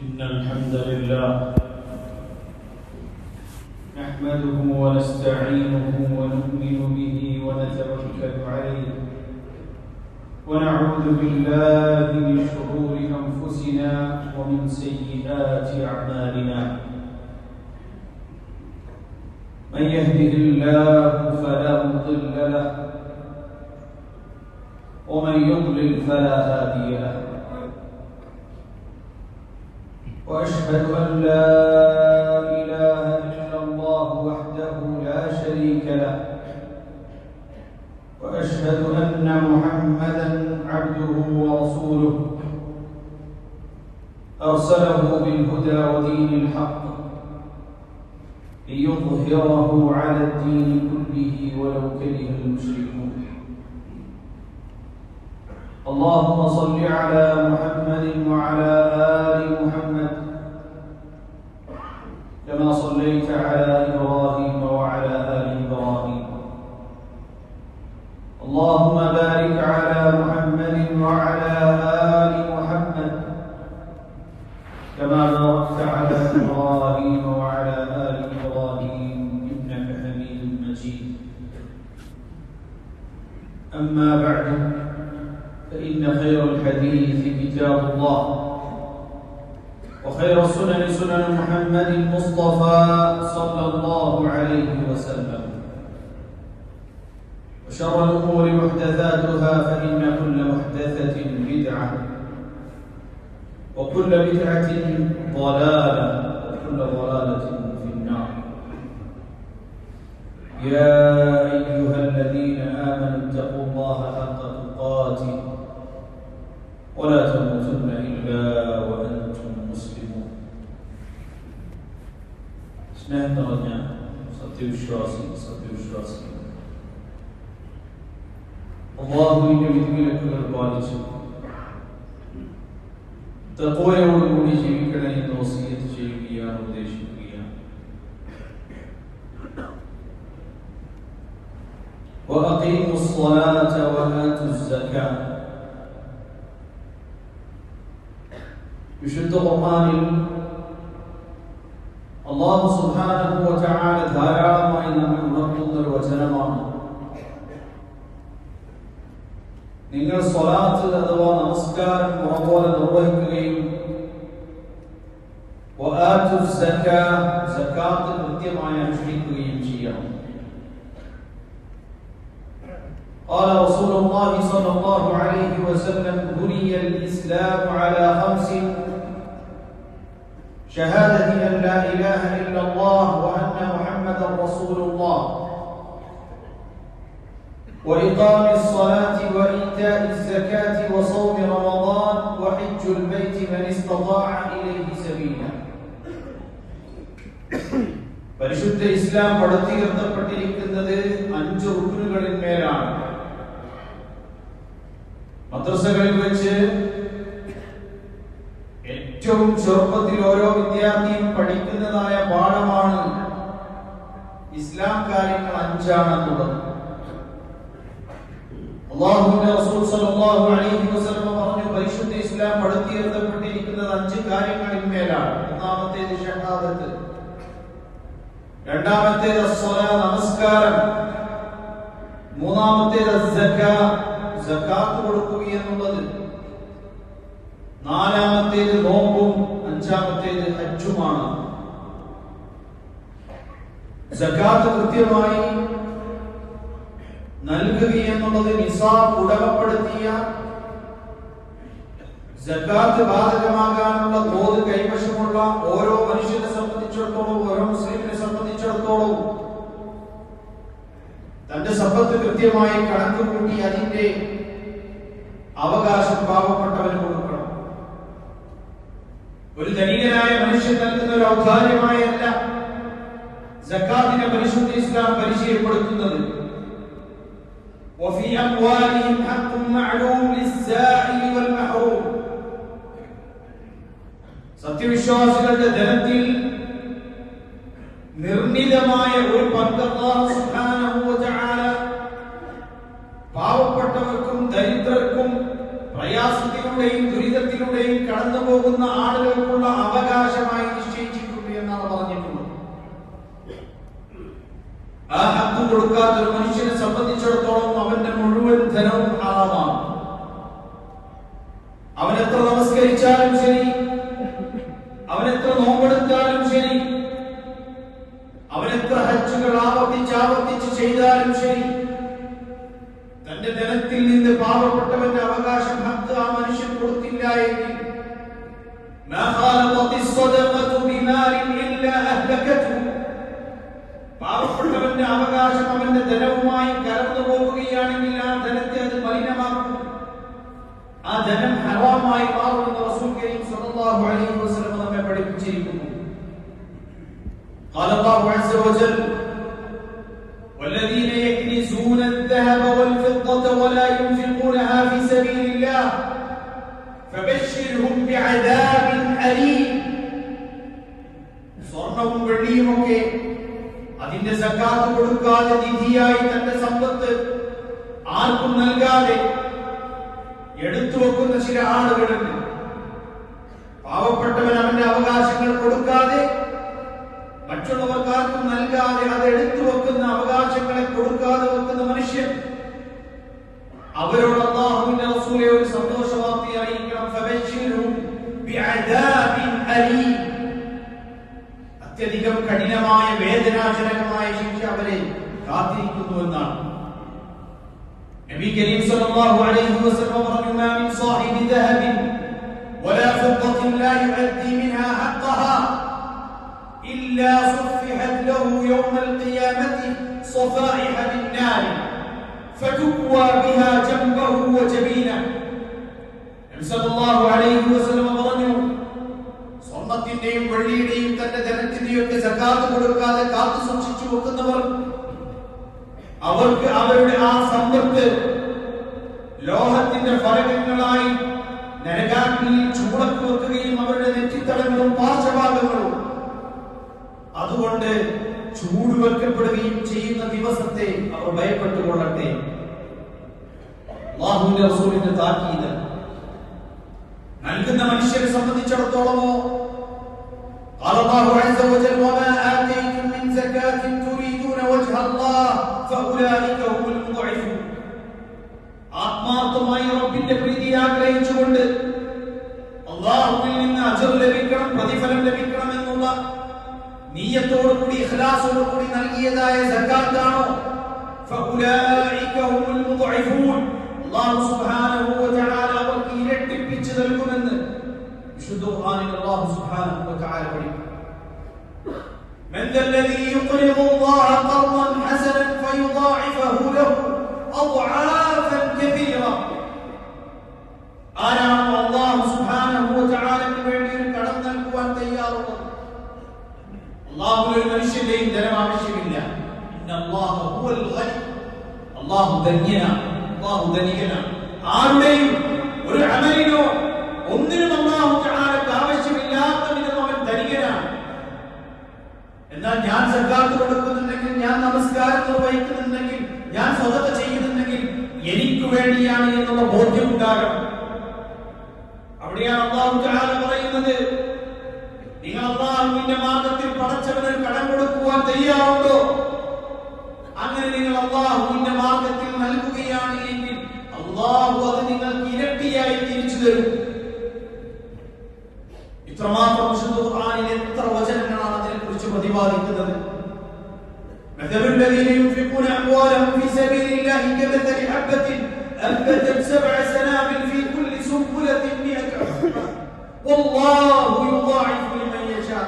إن الحمد لله نحمده ونستعينه ونؤمن به ونتوكل عليه ونعوذ بالله من شرور أنفسنا ومن سيئات أعمالنا من يهده الله فلا مضل له ومن يضلل فلا هادي له وأشهد أن لا إله إلا الله وحده لا شريك له وأشهد أن محمدا عبده ورسوله أرسله بالهدى ودين الحق ليظهره على الدين كله ولو كره المشركون اللهم صل على محمد وعلى آل محمد كما صليت على إبراهيم وعلى آل إبراهيم اللهم بارك على محمد وعلى آل محمد كما باركت على إبراهيم وعلى آل إبراهيم إنك حميد مجيد أما بعد فإن خير الحديث كتاب الله وخير السنن سنن محمد المصطفى صلى الله عليه وسلم وشر الأمور محدثاتها فإن كل محدثة بدعة وكل بدعة ضلالة وكل ضلالة في النار يا أيها الذين آمنوا اتقوا الله حق تقاته ولا تموتن إلا وأنتم مسلمون സ്നേഹം നിറഞ്ഞ സത്യവിശ്വാസി അല്ലാഹുവിന്റെ വിധിവിലക്കുകൾ പാലിച്ചു തഖ്വയോടുകൂടി ജീവിക്കണേ എന്ന് വസിയത്ത് ചെയ്യുകയാണ്, ഉപദേശിക്കുകയാണ്. وأقيموا الصلاة وآتوا الزكاة. വിശുദ്ധ ഖുർആനിൽ അല്ലാഹു സുബ്ഹാനഹു വ തആല ധാരാളമായി നമ്മെ ഉണർത്തുന്ന ഒരു വചനമാണ്. നിങ്ങൾ സ്വലാത്ത് അഥവാ നമസ്കാരം മുറപോലെ നിർവഹിക്കുകയും വആതു സകാത്ത് കൃത്യമായി അനുഷ്ഠിക്കുകയും ചെയ്യണം. قال رسول الله صلى الله عليه وسلم بني الإسلام على خمس شهادة أن لا إله إلا الله وأن محمدا رسول الله وإقام الصلاة وإيتاء الزكاة وصوم رمضان وحج البيت من استطاع إليه سبيلا. പരിശുദ്ധ ഇസ്ലാം പടുത്തുയർത്തപ്പെട്ടിരിക്കുന്നത് 5 റുക്നുകളിന്മേലാണ്. മദ്രസകളിൽ വെച്ച് ഏറ്റവും ചെറുപ്പത്തിൽ ഓരോ വിദ്യാർത്ഥിയും പഠിക്കുന്നതായ പാഠമാണ് ഇസ്ലാം കാര്യങ്ങൾ 5 അല്ലാഹുവിന്റെ റസൂൽ സല്ലല്ലാഹു അലൈഹി വസല്ലം പറഞ്ഞു, പരിശുദ്ധ ഇസ്ലാം പടുത്തുയർത്തപ്പെട്ടിരിക്കുന്നത് 5 കാര്യങ്ങളിന്മേലാണ്. ഒന്നാമത്തേത് ഷഹാദത്ത്, രണ്ടാമത്തേത് നമസ്കാരം, മൂന്നാമത്തേത് സകാത്ത് കൊടുക്കുക എന്നുള്ളത്, നാലാമത്തേത് നോമ്പും, അഞ്ചാമത്തേത് ഹജ്ജുമാണ്. സകാത്ത് കൃത്യമായി നൽകുക എന്നുള്ളത് നിസാബ് ഉടമപ്പെടുത്തിയ സകാത്ത് ബാധകമാകാനുള്ള തോത് കൈവശമുള്ള ഓരോ മനുഷ്യനെ സംബന്ധിച്ചിടത്തോളം, ഓരോ മുസ്ലിമിനെ സംബന്ധിച്ചിടത്തോളം തന്റെ സമ്പത്ത് കൃത്യമായി കണക്ക് കൂട്ടി അതിന്റെ അവകാശം പാവപ്പെട്ടവന് കൊടുക്കണം. ഒരു ധനികനായ മനുഷ്യൻ നൽകുന്ന ഒരു ഔദാര്യമായല്ല സകാത്തിനെ പരിശുദ്ധ ഇസ്ലാം പരിചയപ്പെടുത്തുന്നത്. وفي أموالهم حق معلوم للسائل والمحروم. സത്യവിശ്വാസികളുടെ ധനത്തിൽ നിർണിതമായ ഒരു പങ്ക് അല്ലാഹു സുബ്ഹാനഹു വ തആല പാവപ്പെട്ടവർക്കും ദരിദ്രർക്കും പ്രയാസത്തിലൂടെയും ദുരിതത്തിലൂടെയും കടന്നു പോകുന്ന ആളുകൾക്കുള്ള കൊടുക്കാത്ത ഒരു മനുഷ്യനെ സംബന്ധിച്ചിടത്തോളം അവന്റെ മുഴുവൻ ധനവും ഹറാമാണ്. അവൻ എത്ര നമസ്കരിച്ചാലും ശരി, അവൻ എത്ര നോമ്പെടുത്താലും ശരി, അവൻ എത്ര ഹജ്ജുകൾ ആവർത്തിച്ച് ചെയ്താലും ശരി, തന്റെ ധനത്തിൽ നിന്ന് പാവപ്പെട്ടവന്റെ അവകാശം ഹക്ക് ആ മനുഷ്യൻ കൊടുത്തില്ല എങ്കിൽ പാവപ്പെട്ടവന്റെ അവകാശം അവന്റെ ധനവുമായി കലർന്നു പോവുകയാണെങ്കിൽ ആ ധനത്തെ അത് മലിനമാക്കും, ആ ധനം ഹറാമായി മാറുമെന്ന് റസൂൽ കരീം സ്വല്ലല്ലാഹു അലൈഹി വസല്ലം നമ്മെ പഠിപ്പിച്ചിരിക്കുന്നു. ഖാല അല്ലാഹു അസ്സ വജൽ والذين يكنزون الذهب والفضة ولا ينفقونها في سبيل الله فبشرهم بعذاب أليم. സ്വർണവും വെള്ളിയുമൊക്കെ അതിന്റെ സക്കാത്ത് കൊടുക്കാതെ നിധിയായി തന്റെ സമ്പത്ത് ആർക്കും നൽകാതെ എടുത്തു വെക്കുന്ന ചില ആളുകളുണ്ട്. പാവപ്പെട്ടവൻ അവന്റെ അവകാശങ്ങൾ കൊടുക്കാതെ, മറ്റുള്ളവർക്കാർക്കും നൽകാതെ അത് എടുത്തു വെക്കുന്ന അവകാശങ്ങളെ കൊടുക്കാതെ വെക്കുന്ന മനുഷ്യൻ, അവരോട് അല്ലാഹുവിന്റെ റസൂലെ ഒരു സന്തോഷ വാർത്ത അറിയിക്കണം. ഫബശ്ശിർഹും ബിഅദാബിൻ അലീം. അത്യധികം കഠിനമായ വേദനാജനകമായ ശിക്ഷ അവരെ കാത്തിരിക്കുന്നു എന്നാണ്. നബി കരീം സ്വല്ലല്ലാഹു അലൈഹി വസല്ലം പറഞ്ഞു, മാ മിൻ സാഹിബി ദഹബിൻ വലാ ഫിദ്ദത്തിൻ ലാ യുഅദ്ദി മിൻഹാ ഹഖ്ഖഹാ ഇല്ലാ സുഫിഹത് ലഹു യൗമൽ ഖിയാമത്തി സഫായിഹ മിൻ നാർ ഫതുക്വാ ബിഹാ ജംബഹു വജബീനഹു. നബി സ്വല്ലല്ലാഹു അലൈഹി വസല്ലം പറഞ്ഞു, സ്വർണത്തിന്റെയും വെള്ളിയുടെയും തന്റെ ധനത്തിന്റെയും ഒക്കെ സക്കാത്ത് കൊടുക്കാതെ കാത്തു സൂക്ഷിച്ചു വെക്കുന്നവർ, അവർക്ക് അവരുടെ ആ സമ്പത്ത് ലോഹത്തിന്റെ ഫലകങ്ങളായി നരകാഗ്നിയിൽ ചൂളക്ക് വെക്കുകയും അവരുടെ നെറ്റിത്തടങ്ങളും പാർശ്വഭാഗങ്ങളും അതുകൊണ്ട് ചൂടുവെക്കപ്പെടുകയും ചെയ്യുന്ന ദിവസത്തെ അവർ ഭയപ്പെട്ടുകൊള്ളട്ടെ. അല്ലാഹുവിന്റെ റസൂലിന്റെ താക്കീത് നൽകുന്ന മനുഷ്യരെ സംബന്ധിച്ചിടത്തോളമോ, قال الله عز وجل وما آتيتم من زكاة تريدون وجه الله فأولئك هم المضعفون. ആത്മാർത്ഥമായി റബ്ബിന്റെ പ്രീതി ആഗ്രഹിച്ചുകൊണ്ട് അല്ലാഹുവിൽ നിന്ന് അജർ ലഭിക്കണം, പ്രതിഫലം ലഭിക്കണം എന്നുള്ള നിയ്യത്തോടുകൂടി ഇഖ്ലാസോടുകൂടി നൽകിയതായ സക്കാത്താണോ, ഫഉലൈക ഹുമുൽ മുദ്ഇഫൂൻ. അല്ലാഹു സുബ്ഹാനഹു വ തആല അവർക്ക് ഇരട്ടിപ്പിച്ച് നൽകുമെന്ന് വിശുദ്ധ ഖുർആനിൽ അല്ലാഹു സുബ്ഹാനഹു വ തആല പഠിപ്പിക്കുന്നു. من ذا الذي يقرض الله قرضا حسنا فيضاعفه له أضعافا كثيرة. ആരാണോ അല്ലാഹു സുബ്ഹാനഹു വ തആലയ്ക്ക് വേണ്ടി ഒരു കടം നൽകുവാൻ തയ്യാറുള്ളത്, അല്ലാഹുവിന് ഒരു മനുഷ്യന്റെയും ധനം ആവശ്യമില്ല. ഇന്നല്ലാഹ ഹുവൽ ഗനി. അല്ലാഹു ധന്യനാണ്, അല്ലാഹു ധനികനാണ്. ആരുടെയും ഒരു അമലിനോ ഒന്നിനും അല്ലാഹു തആലയ്ക്ക് ആവശ്യമില്ലാത്ത വിധം അവൻ ധനികനാണ്. എന്നാൽ ഞാൻ സക്കാത്ത് കൊടുക്കുന്നുണ്ടെങ്കിൽ, ഞാൻ നമസ്കാരം നിർവഹിക്കുന്നുണ്ടെങ്കിൽ, ഞാൻ സ്വതക്ക ചെയ്യുന്നുണ്ടെങ്കിൽ എനിക്ക് വേണ്ടിയാണ് എന്നുള്ള ബോധ്യം ഉണ്ടാകണം. അവിടെയാണ് അല്ലാഹു തആല പറയുന്നത്, നിങ്ങൾ അല്ലാഹുവിന്റെ മാർഗ്ഗത്തിൽ പടച്ചവന് കടം കൊടുക്കുവാൻ തയ്യാറുണ്ടോ? അങ്ങനെ നിങ്ങൾ അല്ലാഹുവിന്റെ മാർഗ്ഗത്തിൽ നൽകുകയാണ് എങ്കിൽ അല്ലാഹു അത് നിങ്ങൾക്ക് ഇരട്ടിയായി തിരിച്ചു തരും. ഇത്രമാത്രം വിശുദ്ധ ഖുർആനിൽ എത്ര വചനങ്ങളാണ് അതിനെക്കുറിച്ച് പ്രതിപാദിക്കുന്നത്. مثل الذين ينفقون أموالهم في سبيل الله كمثل حبة أنبتت 7 سنابل في كل سنبلة 100 حبة والله يضاعف لمن يشاء.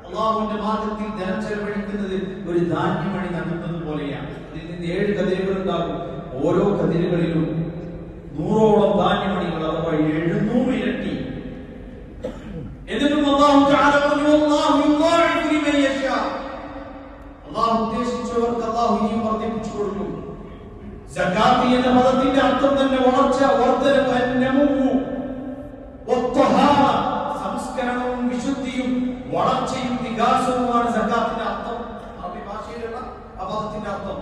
അല്ലാഹുവിന്റെ മാർഗ്ഗത്തിൽ ധനം ചെലവഴിക്കുന്നത് ഒരു ധാന്യമണി നടുന്നത് പോലെയാണ്. അതിൽ നിന്ന് 7 കതിരുകൾ ഉണ്ടാകും. ഓരോ കതിരുകളിലും 100ഓളം ധാന്യമണികൾ, അഥവാ 700 ഇരട്ടി. എന്നിട്ടും അല്ലാഹു തആല പറഞ്ഞു, അല്ലാഹു യുദാഇഫു ലിമൻ യശാ. അല്ലാഹു ഉദ്ദേശിച്ചവർക്ക് അല്ലാഹു ഇനിയും വർദ്ധിപ്പിച്ചു കൊടുക്കും. സക്കാത്ത് എന്ന പദത്തിന്റെ അർത്ഥം തന്നെ വളർച്ച, വർദ്ധനവ്, അന്നമു വത്തഹാറ, സംസ്കരണവും വിശുദ്ധിയും വളർച്ചയും വികാസവുമാണ് സക്കാത്തിന്റെ അർത്ഥം. അറബി ഭാഷയിലുള്ള ആ പദത്തിന്റെ അർത്ഥം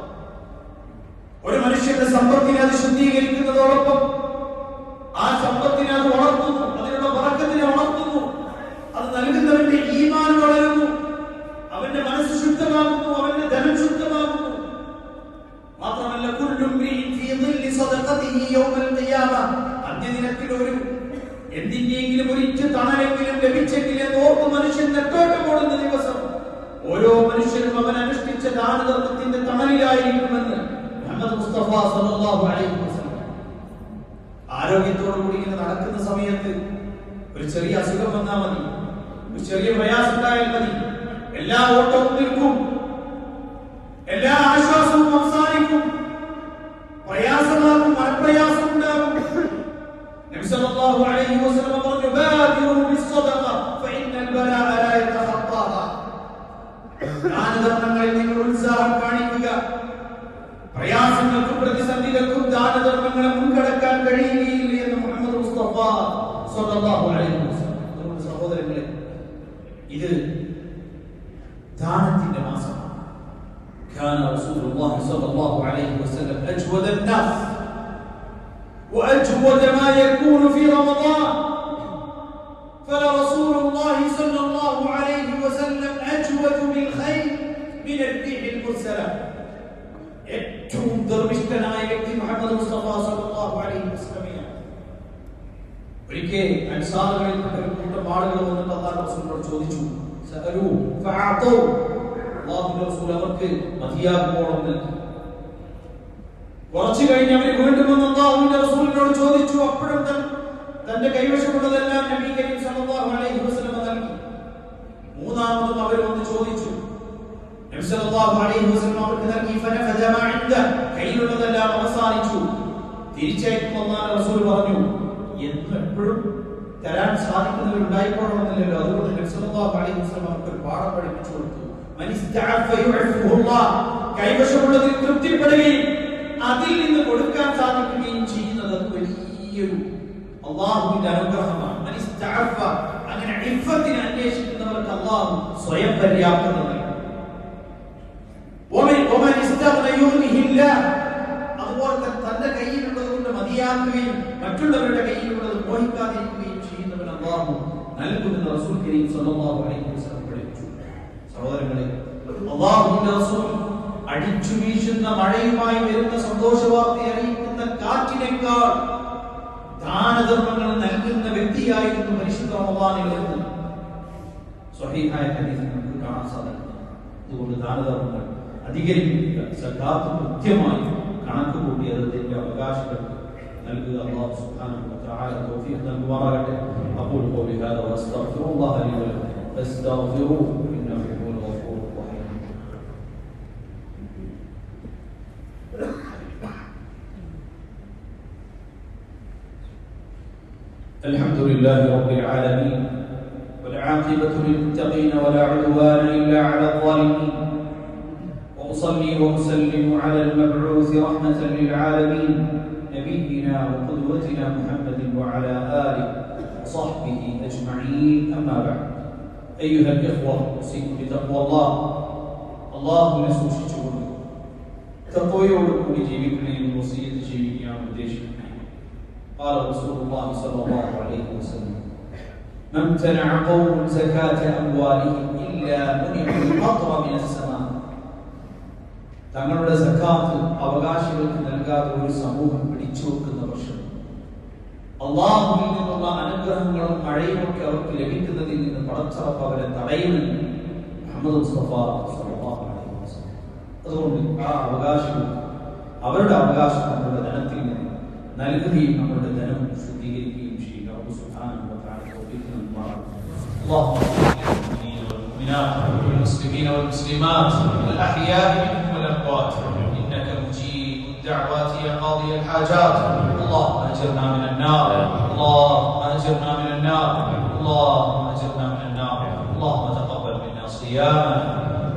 ഒരു മനുഷ്യന്റെ സമ്പത്തിനെ അത് ശുദ്ധീകരിക്കുന്നതോടൊപ്പം ആ സമ്പത്തിനെ അത് വളർത്തുന്നു, അതിനുള്ള ബറക്കത്തിനെ വളർത്തുന്നു. അത് നൽകുന്നവന്റെ ഈമാൻ വളരുന്നു, അവന്റെ മനസ്സ് ശുദ്ധമാകുന്നു, അവന്റെ ധനം ശുദ്ധമാകുന്നു. ലഭിച്ചെങ്കിൽ എന്ന് ഓർത്ത് മനുഷ്യൻ നെട്ടോട്ടമോടുന്ന ദിവസം ഓരോ മനുഷ്യനും അവൻ അനുഷ്ഠിച്ച ദാനധർമ്മത്തിന്റെ തണലിലായിരിക്കുമെന്ന് മുഹമ്മദ് മുസ്തഫ സല്ലല്ലാഹു അലൈഹി വസല്ലം. ആരോഗ്യത്തോടുകൂടി ഇങ്ങനെ നടക്കുന്ന സമയത്ത് ഒരു ചെറിയ അസുഖം വന്നാൽ മതി, ഒരു ചെറിയ പ്രയാസം ഉണ്ടായാൽ മതി, എല്ലാ ഓട്ടവും നിൽക്കും, എല്ലാ ആശ്വാസവും അവസാനിക്കും, പ്രയാസമാകും, മനപ്രയാസം ഉണ്ടാകും. നബി സല്ലല്ലാഹു അലൈഹി വസല്ലം പറഞ്ഞു, ബാദിറു ബിസ്സദഖ ഫഇന്നൽ ബലാഅ ലാ യതഖത്താഹ. ദാനധർമ്മങ്ങളിൽ നിങ്ങൾ ഉത്സാഹം കാണിക്കുക. പ്രയാസങ്ങൾക്കും പ്രതിസന്ധികൾക്കും ദാനധർമ്മങ്ങളെ മുൻകടക്കാൻ കഴിയുകയില്ല എന്ന് മുഹമ്മദ് മുസ്തഫ സല്ലല്ലാഹു അലൈഹി വസല്ലം. അതുകൊണ്ട് സഹോദരങ്ങളെ, ഇത് ദാനത്തിന്റെ മാസമാണ്. كان رسول الله صلى الله عليه وسلم أجود الناس وأجود ما يكون في رمضان، فلرسول الله صلى الله عليه وسلم أجود بالخير من الريح المرسلة. ഏറ്റവും ധർമ്മിഷ്ഠനായ വ്യക്തി മുഹമ്മദ് മുസ്തഫ സല്ലല്ലാഹു അലൈഹി വസല്ലമയാണ്. ഒരിക്കൽ അൻസാറുകളിൽപ്പെട്ട ഒരു കൂട്ടം ആളുകൾ വന്നിട്ട് അല്ലാഹുവിന്റെ റസൂലിനോട് ചോദിച്ചു, സഅലു ഫഅഅതു. അല്ലാഹുവിന്റെ റസൂൽ അവർക്ക് മതിയാകുമോളം നൽകി. കുറച്ചു കഴിഞ്ഞ് അവർ വീണ്ടും വന്ന് അല്ലാഹുവിന്റെ റസൂലിനോട് ചോദിച്ചു. അപ്പോഴും തന്റെ കൈവശമുള്ളതെല്ലാം നബി കരീം സല്ലല്ലാഹു അലൈഹി വസല്ലം നൽകി. മൂന്നാമതും അവർ വന്ന് ചോദിച്ചു. നബി സല്ലല്ലാഹു അലൈഹി വസല്ലം അവർക്ക് നൽകി. ഫനഫദ മാ ഇൻദ, കയ്യിലുള്ളതെല്ലാം അവസാനിച്ചു. തിരിച്ചയക്കുമ്പോൾ അല്ലാഹുവിന്റെ റസൂൽ പറഞ്ഞു, എന്നും എപ്പോഴും തരാൻ സാധിക്കുന്നവർ ഉണ്ടായിക്കൊള്ളണമെന്നില്ലല്ലോ. അതുകൊണ്ട് നബി സല്ലല്ലാഹു അലൈഹി വസല്ലം അവർക്ക് ഒരു പാഠം പഠിപ്പിച്ചു കൊടുത്തു. കൈവശമുള്ളതിൽ തൃപ്തിപ്പെടുകയും അതിൽ നിന്ന് കൊടുക്കാൻ സാധിക്കുകയും ചെയ്യുന്നത് അത് വലിയൊരു അല്ലാഹുവിന്റെ അനുഗ്രഹമാണ്. അങ്ങനെ ഇഫ്ഫത്തിനെ അന്വേഷിക്കുന്നവർക്ക് അല്ലാഹു സ്വയം പര്യാപ്തത നൽകും. അതുപോലെ തന്റെ കയ്യിലുള്ളത് കൊണ്ട് മതിയാക്കുകയും മറ്റുള്ളവരുടെ കയ്യിലുള്ളത് മോഹിക്കാതിരിക്കുകയും ചെയ്യുന്നവൻ അല്ലാഹു നൽകുമെന്ന് റസൂൽ കരീം സല്ലല്ലാഹു അലൈഹി വസല്ലം പഠിപ്പിച്ചു. സഹോദരങ്ങളെ, അല്ലാഹുവിന്റെ റസൂൽ അടിച്ചു വീശുന്ന മഴയുമായി വരുന്ന സന്തോഷവാർത്ത അറിയിക്കുന്ന കാറ്റിനേക്കാൾ ദാനധർമ്മങ്ങൾ നൽകുന്ന വ്യക്തിയായിരുന്നു പരിശുദ്ധ റമദാനിൽ എന്ന് സ്വഹീഹായ ഹദീസിൽ നമുക്ക് കാണാൻ സാധിക്കുന്നു. അതുകൊണ്ട് ദാനധർമ്മങ്ങൾ അധികരിപ്പിക്കുക, സകാത്ത് കൃത്യമായി കണക്ക് കൂട്ടി അതിന്റെ അവകാശങ്ങൾ നൽകുക. അല്ലാഹു സുബ്ഹാനഹു വ തആല തൗഫീഖ് നൽകുമാറാകട്ടെ. അഖൂലു ഖൗലി ഹാദാ വഅസ്തഗ്ഫിറുല്ലാഹ ലി വ ലക്കും ഫസ്തഗ്ഫിറൂഹു ഇന്നഹു ഹുവൽ ഗഫൂറുർ റഹീം. الحمد لله رب العالمين والعاقبة للمتقين ولا عدوان إلا على الظالمين، وأصلي وأسلم على المبعوث رحمة للعالمين نبينا وقدوتنا محمد وعلى آله وصحبه أجمعين. أما بعد، أيها الإخوة، أوصيكم بتقوى الله. الله نسوشيكم تقويكم بجيبكم وصية جيبكم وديشكم. قال رسول الله صلى الله عليه وسلم: ما امتنع قوم زكاة أموالهم إلا منعوا القطر من السماء. തങ്ങളുടെ സക്കാത്ത് അവകാശികൾക്ക് നൽകാതെ ഒരു സമൂഹം പിടിച്ചു വെക്കുന്ന പക്ഷം അല്ലാഹുവിൽ നിന്നുള്ള അനുഗ്രഹങ്ങളും മഴയുമൊക്കെ അവർക്ക് ലഭിക്കുന്നതിൽ നിന്ന് പടച്ചറപ്പ് അവരെ തടയുമെന്ന് മുഹമ്മദ് മുസ്തഫ സല്ലല്ലാഹു അലൈഹി വസല്ലം. അതുകൊണ്ട് ആ അവകാശികൾ അവരുടെ അവകാശം നമ്മുടെ ധനത്തിൽ നിന്ന് നൽകുകയും നമ്മുടെ ധനം ശുദ്ധീകരിക്കുകയും ചെയ്യുക. അല്ലാഹു സുബ്ഹാനഹു വ തആല തൗഫീഖ് നൽകുമാറാകട്ടെ. والمسلمين والمسلمات الأحياء منهم والأموات إنك مجيب الدعوات يا قاضي الحاجات. اللهم أجرنا من النار، اللهم أجرنا من النار، اللهم أجرنا من النار. اللهم تقبل منا صيامنا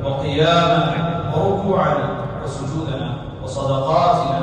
وقيامنا وركوعنا وسجودنا وصدقاتنا